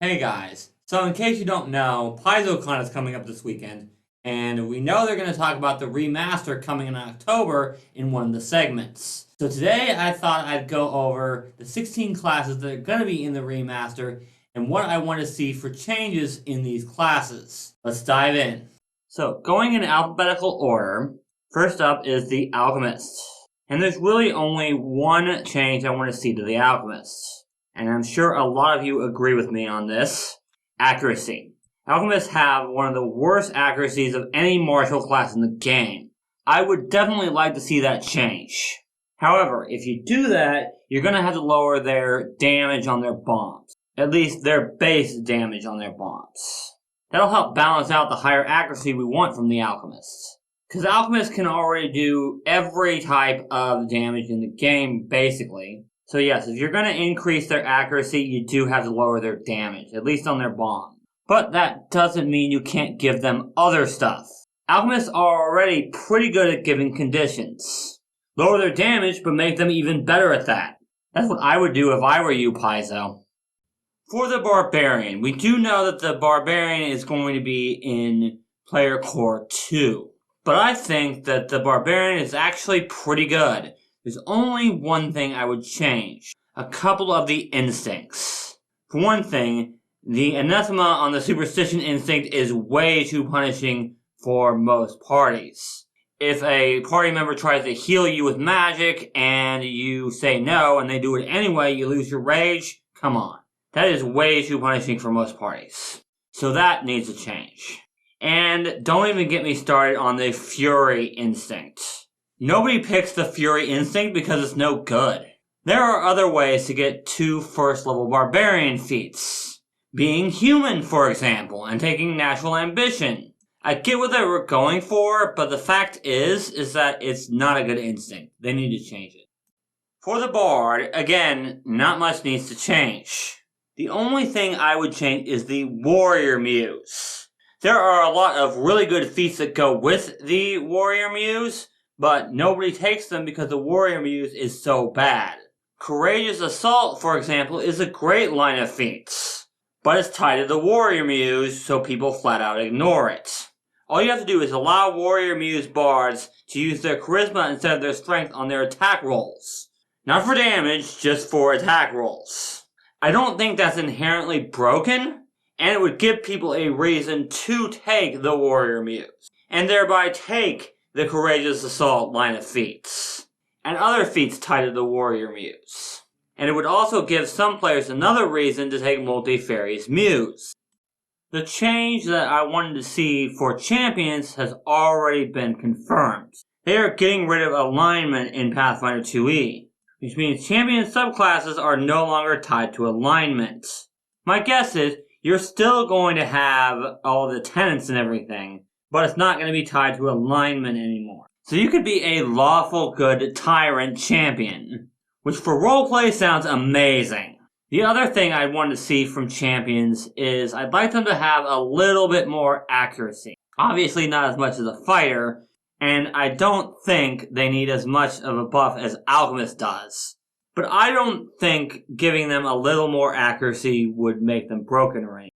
Hey guys, so in case you don't know, PaizoCon is coming up this weekend, and we know they're going to talk about the remaster coming in October in one of the segments. So today I thought I'd go over the 16 classes that are going to be in the remaster and what I want to see for changes in these classes. Let's dive in. So going in alphabetical order, first up is the Alchemist. And there's really only one change I want to see to the Alchemist. And I'm sure a lot of you agree with me on this. Accuracy. Alchemists have one of the worst accuracies of any martial class in the game. I would definitely like to see that change. However, if you do that, you're going to have to lower their damage on their bombs. At least their base damage on their bombs. That'll help balance out the higher accuracy we want from the Alchemists. Because Alchemists can already do every type of damage in the game, basically. So yes, if you're going to increase their accuracy, you do have to lower their damage, at least on their bomb. But that doesn't mean you can't give them other stuff. Alchemists are already pretty good at giving conditions. Lower their damage, but make them even better at that. That's what I would do if I were you, Paizo. For the Barbarian, we do know that the Barbarian is going to be in Player Core 2. But I think that the Barbarian is actually pretty good. There's only one thing I would change. A couple of the instincts. For one thing, the anathema on the superstition instinct is way too punishing for most parties. If a party member tries to heal you with magic and you say no and they do it anyway, you lose your rage, come on. That is way too punishing for most parties. So that needs to change. And don't even get me started on the fury instinct. Nobody picks the Fury Instinct because it's no good. There are other ways to get 2 first-level Barbarian feats. Being human, for example, and taking Natural Ambition. I get what they were going for, but the fact is that it's not a good instinct. They need to change it. For the Bard, again, not much needs to change. The only thing I would change is the Warrior Muse. There are a lot of really good feats that go with the Warrior Muse, but nobody takes them because the Warrior Muse is so bad. Courageous Assault, for example, is a great line of feats, but it's tied to the Warrior Muse, so people flat out ignore it. All you have to do is allow Warrior Muse bards to use their charisma instead of their strength on their attack rolls. Not for damage, just for attack rolls. I don't think that's inherently broken, and it would give people a reason to take the Warrior Muse, and thereby take the Courageous Assault line of feats, and other feats tied to the Warrior Muse. And it would also give some players another reason to take Multifarious Muse. The change that I wanted to see for champions has already been confirmed. They are getting rid of alignment in Pathfinder 2e, which means champion subclasses are no longer tied to alignment. My guess is you're still going to have all the tenets and everything, but it's not going to be tied to alignment anymore. So you could be a lawful good tyrant champion, which for roleplay sounds amazing. The other thing I want to see from champions is I'd like them to have a little bit more accuracy. Obviously not as much as a fighter, and I don't think they need as much of a buff as Alchemist does. But I don't think giving them a little more accuracy would make them broken or anything.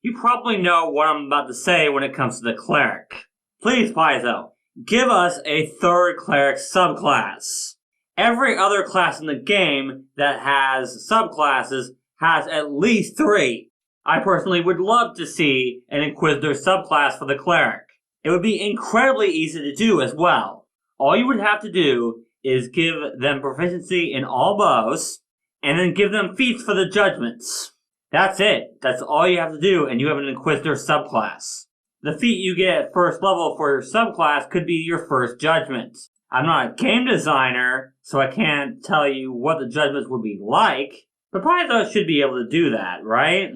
You probably know what I'm about to say when it comes to the Cleric. Please, Paizo, give us a 3rd Cleric subclass. Every other class in the game that has subclasses has at least 3. I personally would love to see an Inquisitor subclass for the Cleric. It would be incredibly easy to do as well. All you would have to do is give them proficiency in all bows, and then give them feats for the judgments. That's it. That's all you have to do, and you have an Inquisitor subclass. The feat you get at first level for your subclass could be your first judgment. I'm not a game designer, so I can't tell you what the judgments would be like, but Paizo should be able to do that, right?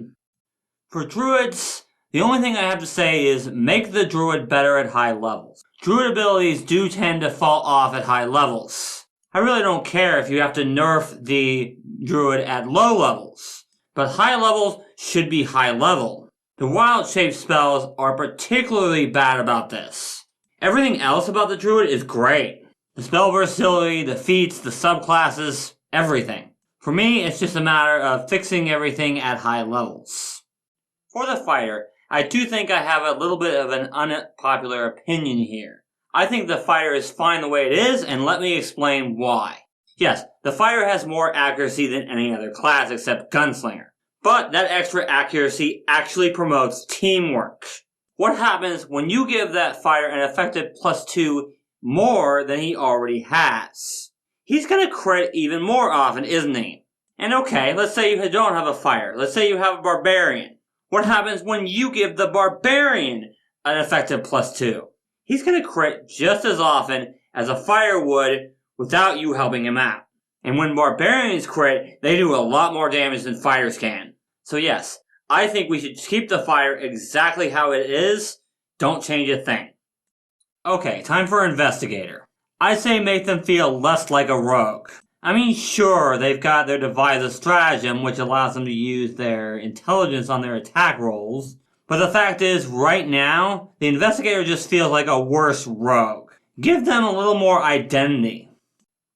For Druids, the only thing I have to say is make the Druid better at high levels. Druid abilities do tend to fall off at high levels. I really don't care if you have to nerf the Druid at low levels. But high levels should be high level. The wild shape spells are particularly bad about this. Everything else about the Druid is great. The spell versatility, the feats, the subclasses, everything. For me, it's just a matter of fixing everything at high levels. For the fighter, I do think I have a little bit of an unpopular opinion here. I think the fighter is fine the way it is, and let me explain why. Yes, the fighter has more accuracy than any other class except Gunslinger, but that extra accuracy actually promotes teamwork. What happens when you give that fighter an effective +2 more than he already has? He's gonna crit even more often, isn't he? And okay, let's say you don't have a fighter. Let's say you have a Barbarian. What happens when you give the Barbarian an effective +2? He's gonna crit just as often as a fighter would without you helping him out. And when Barbarians crit, they do a lot more damage than fighters can. So yes, I think we should keep the fighter exactly how it is. Don't change a thing. Okay, time for Investigator. I say make them feel less like a rogue. I mean, sure, they've got their devise a stratagem, which allows them to use their intelligence on their attack rolls. But the fact is, right now, the Investigator just feels like a worse rogue. Give them a little more identity.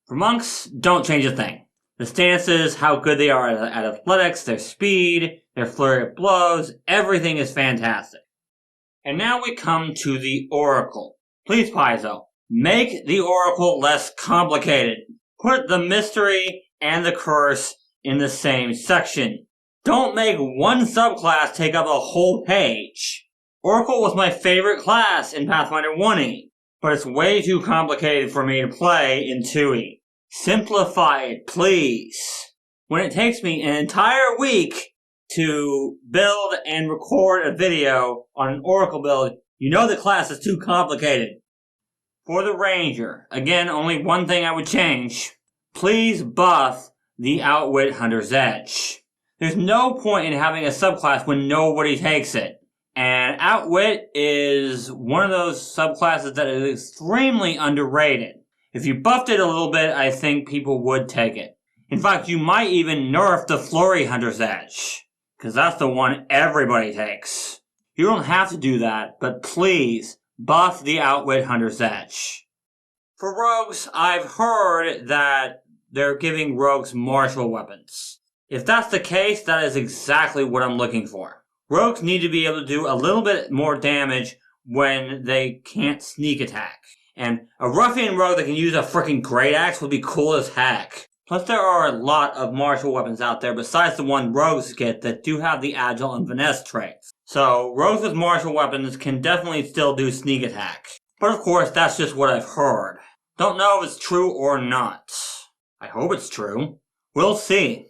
For monks, don't change a thing. The stances, how good they are at athletics, their speed, their flurry of blows, everything is fantastic. And now we come to the Oracle. Please, Paizo, make the Oracle less complicated. Put the mystery and the curse in the same section. Don't make one subclass take up a whole page. Oracle was my favorite class in Pathfinder 1e, but it's way too complicated for me to play in 2e. Simplify it, please. When it takes me an entire week to build and record a video on an Oracle build, you know the class is too complicated. For the Ranger, again, only one thing I would change. Please buff the Outwit Hunter's Edge. There's no point in having a subclass when nobody takes it. And Outwit is one of those subclasses that is extremely underrated. If you buffed it a little bit, I think people would take it. In fact, you might even nerf the Flurry Hunter's Edge, because that's the one everybody takes. You don't have to do that, but please buff the Outwit Hunter's Edge. For rogues, I've heard that they're giving rogues martial weapons. If that's the case, that is exactly what I'm looking for. Rogues need to be able to do a little bit more damage when they can't sneak attack. And a ruffian rogue that can use a freaking great axe would be cool as heck. Plus there are a lot of martial weapons out there besides the one rogues get that do have the agile and finesse traits. So rogues with martial weapons can definitely still do sneak attack. But of course that's just what I've heard. Don't know if it's true or not. I hope it's true. We'll see.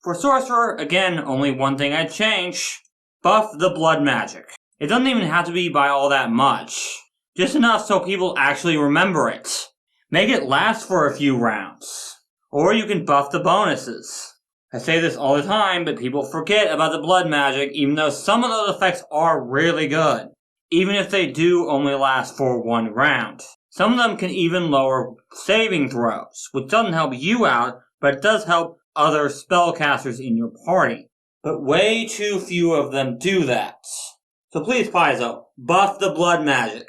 For Sorcerer, again, only one thing I'd change. Buff the blood magic. It doesn't even have to be by all that much. Just enough so people actually remember it. Make it last for a few rounds. Or you can buff the bonuses. I say this all the time, but people forget about the blood magic even though some of those effects are really good. Even if they do only last for one round. Some of them can even lower saving throws, which doesn't help you out, but it does help other spellcasters in your party. But way too few of them do that. So please, Paizo, buff the blood magic.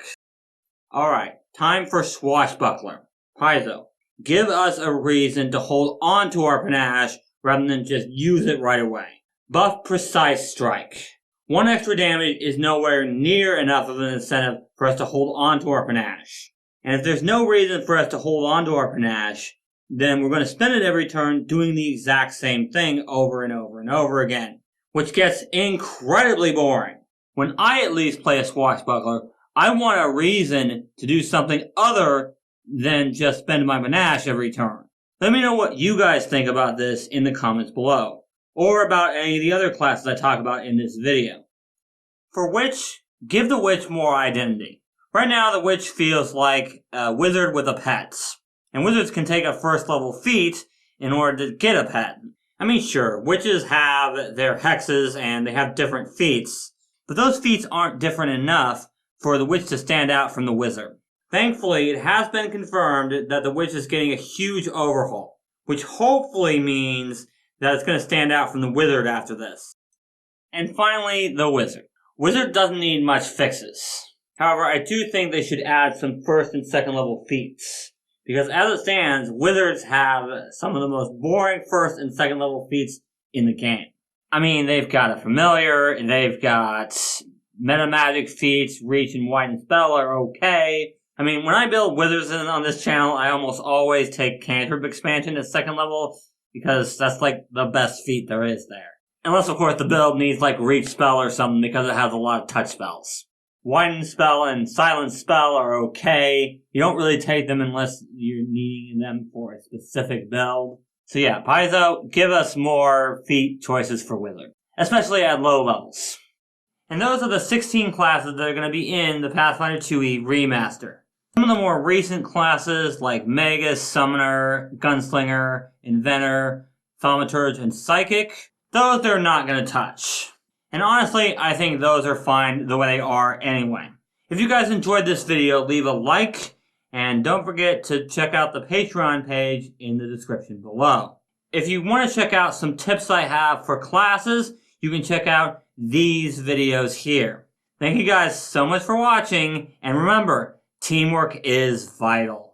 Alright, time for Swashbuckler. Paizo, give us a reason to hold on to our panache rather than just use it right away. Buff Precise Strike. One extra damage is nowhere near enough of an incentive for us to hold on to our panache. And if there's no reason for us to hold on to our panache, then we're going to spend it every turn doing the exact same thing over and over and over again, which gets incredibly boring. When I at least play a Swashbuckler, I want a reason to do something other than just spend my panache every turn. Let me know what you guys think about this in the comments below, or about any of the other classes I talk about in this video. For Witch, give the Witch more identity. Right now, the Witch feels like a wizard with a pet. And wizards can take a first level feat in order to get a pet. I mean, sure, witches have their hexes and they have different feats, but those feats aren't different enough for the witch to stand out from the wizard. Thankfully, it has been confirmed that the witch is getting a huge overhaul, which hopefully means that it's going to stand out from the wizard after this. And finally, the wizard. Wizard doesn't need much fixes. However, I do think they should add some first and second level feats. Because as it stands, wizards have some of the most boring first and second level feats in the game. I mean, they've got a familiar, and they've got meta magic feats, reach and widen spell are okay. I mean, when I build wizards on this channel, I almost always take cantrip expansion at 2nd level, because that's like the best feat there is there. Unless, of course, the build needs like reach spell or something because it has a lot of touch spells. Widen spell and silence spell are okay. You don't really take them unless you're needing them for a specific build. So yeah, Paizo, give us more feat choices for wizard, especially at low levels. And those are the 16 classes that are going to be in the Pathfinder 2e Remaster. Some of the more recent classes like Magus, Summoner, Gunslinger, Inventor, Thaumaturge, and Psychic, those they're not going to touch. And honestly, I think those are fine the way they are anyway. If you guys enjoyed this video, leave a like, and don't forget to check out the Patreon page in the description below. If you want to check out some tips I have for classes, you can check out these videos here. Thank you guys so much for watching, and remember, teamwork is vital.